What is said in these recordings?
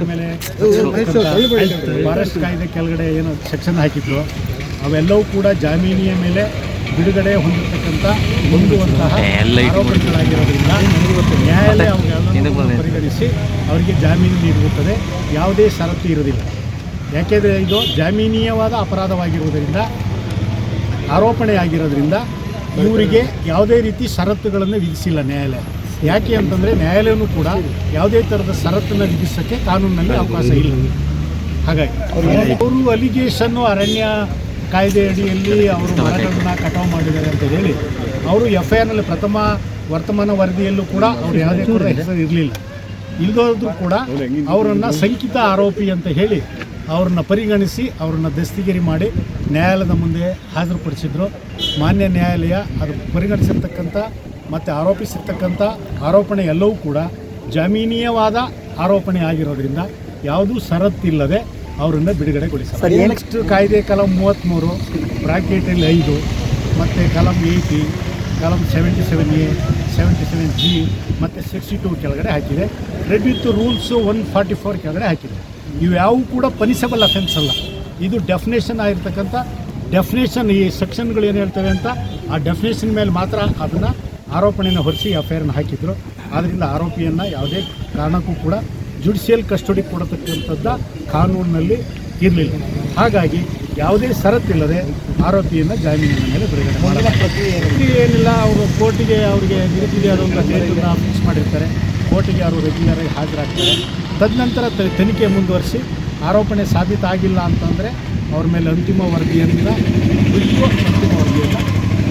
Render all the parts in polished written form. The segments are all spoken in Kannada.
ಮೇಲೆ ಫಾರೆಸ್ಟ್ ಕಾಯ್ದೆ ಕೆಳಗಡೆ ಏನು ಸೆಕ್ಷನ್ ಹಾಕಿದ್ರು ಅವೆಲ್ಲವೂ ಕೂಡ ಜಾಮೀನಿಯ ಮೇಲೆ ಬಿಡುಗಡೆ ಹೊಂದಿರತಕ್ಕಂಥ ಹೊಂದುವಂತಹ ಆರೋಪಗಳಾಗಿರೋದ್ರಿಂದ ನ್ಯಾಯಾಲಯ ಅವುಗಳನ್ನು ಪರಿಗಣಿಸಿ ಅವರಿಗೆ ಜಾಮೀನು ನೀಡಿರುತ್ತದೆ. ಯಾವುದೇ ಷರತ್ತು ಇರುವುದಿಲ್ಲ. ಯಾಕೆಂದರೆ ಇದು ಜಾಮೀನೀಯವಾದ ಅಪರಾಧವಾಗಿರುವುದರಿಂದ, ಆರೋಪಣೆ ಆಗಿರೋದ್ರಿಂದ ಇವರಿಗೆ ಯಾವುದೇ ರೀತಿ ಷರತ್ತುಗಳನ್ನು ವಿಧಿಸಿಲ್ಲ ನ್ಯಾಯಾಲಯ. ಯಾಕೆ ಅಂತಂದರೆ ನ್ಯಾಯಾಲಯನೂ ಕೂಡ ಯಾವುದೇ ಥರದ ಷರತ್ತನ್ನು ವಿಧಿಸೋಕ್ಕೆ ಕಾನೂನಿನಲ್ಲಿ ಅವಕಾಶ ಇಲ್ಲ. ಹಾಗಾಗಿ ಅವರು ಅಲಿಗೇಷನ್ನು ಅರಣ್ಯ ಕಾಯ್ದೆ ಅಡಿಯಲ್ಲಿ ಅವರು ಮರಗಳನ್ನು ಕಟಾವು ಮಾಡಿದ್ದಾರೆ ಅಂತ ಹೇಳಿ ಅವರು FIRನಲ್ಲಿ ಪ್ರಥಮ ವರ್ತಮಾನ ವರದಿಯಲ್ಲೂ ಕೂಡ ಅವರು ಯಾವುದೇ ಕೂಡ ಹೆಸರು ಇರಲಿಲ್ಲ. ಇಲ್ಲದೋದ್ರೂ ಕೂಡ ಅವರನ್ನು ಶಂಕಿತ ಆರೋಪಿ ಅಂತ ಹೇಳಿ ಅವ್ರನ್ನ ಪರಿಗಣಿಸಿ ಅವ್ರನ್ನ ದಸ್ತಗಿರಿ ಮಾಡಿ ನ್ಯಾಯಾಲಯದ ಮುಂದೆ ಹಾಜರುಪಡಿಸಿದ್ರು. ಮಾನ್ಯ ನ್ಯಾಯಾಲಯ ಅದು ಪರಿಗಣಿಸಿರ್ತಕ್ಕಂಥ ಮತ್ತು ಆರೋಪಿಸಿರ್ತಕ್ಕಂಥ ಆರೋಪಣೆ ಎಲ್ಲವೂ ಕೂಡ ಜಾಮೀನೀಯವಾದ ಆರೋಪಣೆ ಆಗಿರೋದ್ರಿಂದ ಯಾವುದೂ ಷರತ್ತಿಲ್ಲದೆ ಅವರನ್ನು ಬಿಡುಗಡೆಗೊಳಿಸ್ತಾರೆ. ನೆಕ್ಸ್ಟ್ ಕಾಯ್ದೆ ಕಲಂ 33 ಬ್ರಾಕೆಟಲ್ಲಿ 5 ಮತ್ತು ಕಲಂ 80, ಕಲಂ 77A, 77G ಮತ್ತು 62 ಕೆಳಗಡೆ ಹಾಕಿದೆ. ರೆಡ್ ವಿತ್ ರೂಲ್ಸು 144 ಕೆಳಗಡೆ ಹಾಕಿದೆ. ಇವ್ಯಾವು ಕೂಡ ಪನಿಷಬಲ್ ಅಫೆನ್ಸ್ ಅಲ್ಲ. ಇದು ಡೆಫಿನೇಷನ್ ಆಗಿರ್ತಕ್ಕಂಥ ಡೆಫಿನೇಷನ್, ಈ ಸೆಕ್ಷನ್ಗಳು ಏನು ಹೇಳ್ತವೆ ಅಂತ ಆ ಡೆಫಿನೇಷನ್ ಮೇಲೆ ಮಾತ್ರ ಅದನ್ನು ಆರೋಪಣೆಯನ್ನು ಹೊರಿಸಿ FIRನ ಹಾಕಿದ್ರು. ಆದ್ದರಿಂದ ಆರೋಪಿಯನ್ನು ಯಾವುದೇ ಕಾರಣಕ್ಕೂ ಕೂಡ ಜುಡಿಷಿಯಲ್ ಕಸ್ಟಡಿ ಕೊಡತಕ್ಕಂಥದ್ದು ಕಾನೂನಿನಲ್ಲಿ ಇರಲಿಲ್ಲ. ಹಾಗಾಗಿ ಯಾವುದೇ ಷರತ್ತಿಲ್ಲದೆ ಆರೋಪಿಯನ್ನು ಜಾಮೀನಿನ ಮೇಲೆ ಬಿಡುಗಡೆ ಮಾಡಲ್ಲ. ಪ್ರಕ್ರಿಯೆ ಏನಿಲ್ಲ, ಅವರು ಕೋರ್ಟಿಗೆ ಅವರಿಗೆ ನಿಗದಿಯಾದಂಥ ಡೇಟನ್ನು ಫಿಕ್ಸ್ ಮಾಡಿರ್ತಾರೆ. ಕೋರ್ಟಿಗೆ ಅವರು ರೆಗ್ಯುಲರಾಗಿ ಹಾಜರಾಗ್ತಾರೆ. ತದನಂತರ ತನಿಖೆ ಮುಂದುವರಿಸಿ ಆರೋಪಣೆ ಸಾಬೀತಾಗಿಲ್ಲ ಅಂತಂದರೆ ಅವ್ರ ಮೇಲೆ ಅಂತಿಮ ವರದಿಯನ್ನು ಬಿಟ್ಟು ಅಂತಿಮ ವರದಿಯನ್ನು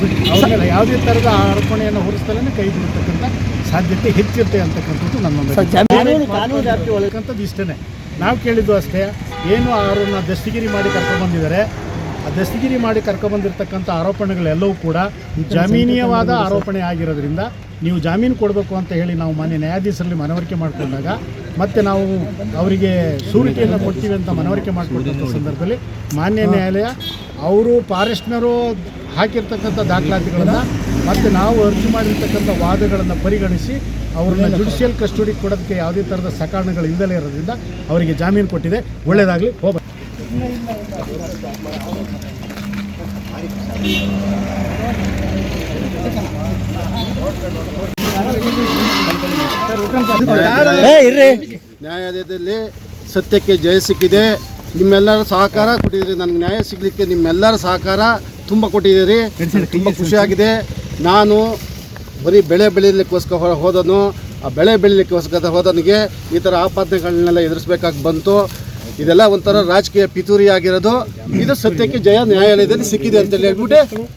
ಬಿಟ್ಟು ಅವ್ರ ಮೇಲೆ ಯಾವುದೇ ಥರದ ಆರೋಪಣೆಯನ್ನು ಹೊರಿಸ್ತಲೇ ಕೈ ಬಿಡತಕ್ಕಂಥ ಸಾಧ್ಯತೆ ಹೆಚ್ಚಿರುತ್ತೆ ಅಂತಕ್ಕಂಥದ್ದು ನನ್ನೊಂದು ಕಾನೂನು ಇಷ್ಟೇ. ನಾವು ಕೇಳಿದ್ದು ಅಷ್ಟೇ, ಏನು ಅವ್ರನ್ನ ದಸ್ತಗಿರಿ ಮಾಡಿ ಕರ್ಕೊಂಡ್ಬಂದಿದ್ದಾರೆ, ಆ ದಸ್ತಗಿರಿ ಮಾಡಿ ಕರ್ಕೊಂಡ್ಬಂದಿರ್ತಕ್ಕಂಥ ಆರೋಪಣೆಗಳೆಲ್ಲವೂ ಕೂಡ ಜಾಮೀನೀಯವಾದ ಆರೋಪಣೆ ಆಗಿರೋದ್ರಿಂದ ನೀವು ಜಾಮೀನು ಕೊಡಬೇಕು ಅಂತ ಹೇಳಿ ನಾವು ಮಾನ್ಯ ನ್ಯಾಯಾಧೀಶರಲ್ಲಿ ಮನವರಿಕೆ ಮಾಡಿಕೊಂಡಾಗ ಮತ್ತು ನಾವು ಅವರಿಗೆ ಸೂರಿಕೆಯನ್ನು ಕೊಡ್ತೀವಿ ಅಂತ ಮನವರಿಕೆ ಮಾಡಿಕೊಟ್ಟಂಥ ಸಂದರ್ಭದಲ್ಲಿ ಮಾನ್ಯ ನ್ಯಾಯಾಲಯ ಅವರು ಫಾರೆಸ್ಟ್ನರು ಹಾಕಿರ್ತಕ್ಕಂಥ ದಾಖಲಾತಿಗಳನ್ನು ಮತ್ತು ನಾವು ಅರ್ಜಿ ಮಾಡಿರ್ತಕ್ಕಂಥ ವಾದಗಳನ್ನು ಪರಿಗಣಿಸಿ ಅವ್ರನ್ನ ಜುಡಿಷಿಯಲ್ ಕಸ್ಟಡಿ ಕೊಡೋದಕ್ಕೆ ಯಾವುದೇ ಥರದ ಸಕಾರಣಗಳು ಇಲ್ಲದೇ ಇರೋದ್ರಿಂದ ಅವರಿಗೆ ಜಾಮೀನು ಕೊಟ್ಟಿದೆ. ಒಳ್ಳೆಯದಾಗಲಿ. ಹೋಗ ನ್ಯಾಯಾಲಯದಲ್ಲಿ ಸತ್ಯಕ್ಕೆ ಜಯ ಸಿಕ್ಕಿದೆ. ನಿಮ್ಮೆಲ್ಲರ ಸಹಕಾರ ಕೊಟ್ಟಿದ್ದೀರಿ. ನನಗೆ ನ್ಯಾಯ ಸಿಗಲಿಕ್ಕೆ ನಿಮ್ಮೆಲ್ಲರ ಸಹಕಾರ ತುಂಬ ಕೊಟ್ಟಿದ್ದೀರಿ. ತುಂಬ ಖುಷಿಯಾಗಿದೆ. ನಾನು ಬರೀ ಬೆಳೆ ಬೆಳೀಲಿಕ್ಕೋಸ್ಕರ ಹೋದನು. ಆ ಬೆಳೆ ಬೆಳೀಲಿಕ್ಕೋಸ್ಕರ ಹೋದನಿಗೆ ಈ ಥರ ಆಪಾದನೆಗಳನ್ನೆಲ್ಲ ಎದುರಿಸ್ಬೇಕಾಗಿ ಬಂತು. ಇದೆಲ್ಲ ಒಂಥರ ರಾಜಕೀಯ ಪಿತೂರಿ ಆಗಿರೋದು. ಇದು ಸತ್ಯಕ್ಕೆ ಜಯ ನ್ಯಾಯಾಲಯದಲ್ಲಿ ಸಿಕ್ಕಿದೆ ಅಂತೇಳಿ ಹೇಳ್ಬಿಟ್ಟು